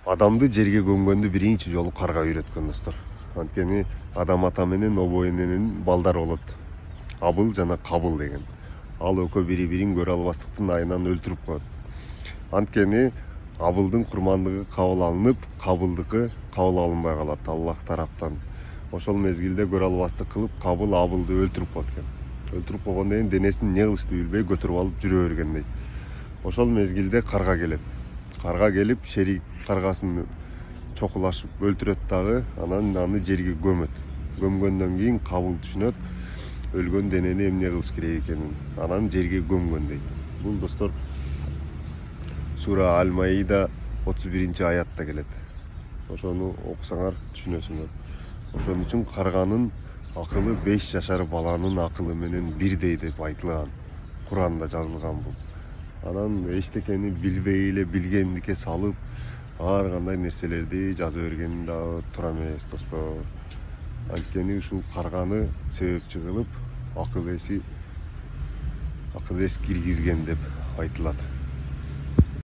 Адамды жерге көмгөндү биринчи жолу карга үйрөткөн достор. Анткени адам ата менен обо эненин балдары болот. Абыл жана кабыл деген. Ал экөө бири-бирин көрө албастыктын айынан өлтүрүп коет. Анткени абылдын курмандыгы кабыл алынып, кабылдыкы кабыл алынбай калат Аллах тараптан. Ошол мезгилде көрө албастык кылып, кабыл абылды өлтүрүп коет экен. Өлтүрүп койгондон кийин денесин эмне кылышты билбей көтөрүп алып жүрө бергендей. Ошол мезгилде карга келет. Карга келип, шерик каргасын чокулашып өлтүрөт дагы, анан аны жерге көмөт. Көмгөндөн кийин кабыл түшүнөт, өлгөн денени эмне кылыш керек экенин. Анан жерге көмгөндөй. Бул достор Сура Аль-Маида 31-аятта келет. Ошону окусаңар түшүнөсүңөр. Ошон үчүн карганын акылы 5 жашар баланын акылы менен бирдей деп айтылган. Куранда жазылган бул. Анан эчтекени билбей эле билгендикке салып, ар кандай нерселерди жаза берген да туура эмес достор. Анткени ушул карганы себепчи кылып акыл эс киргизген деп айтылат.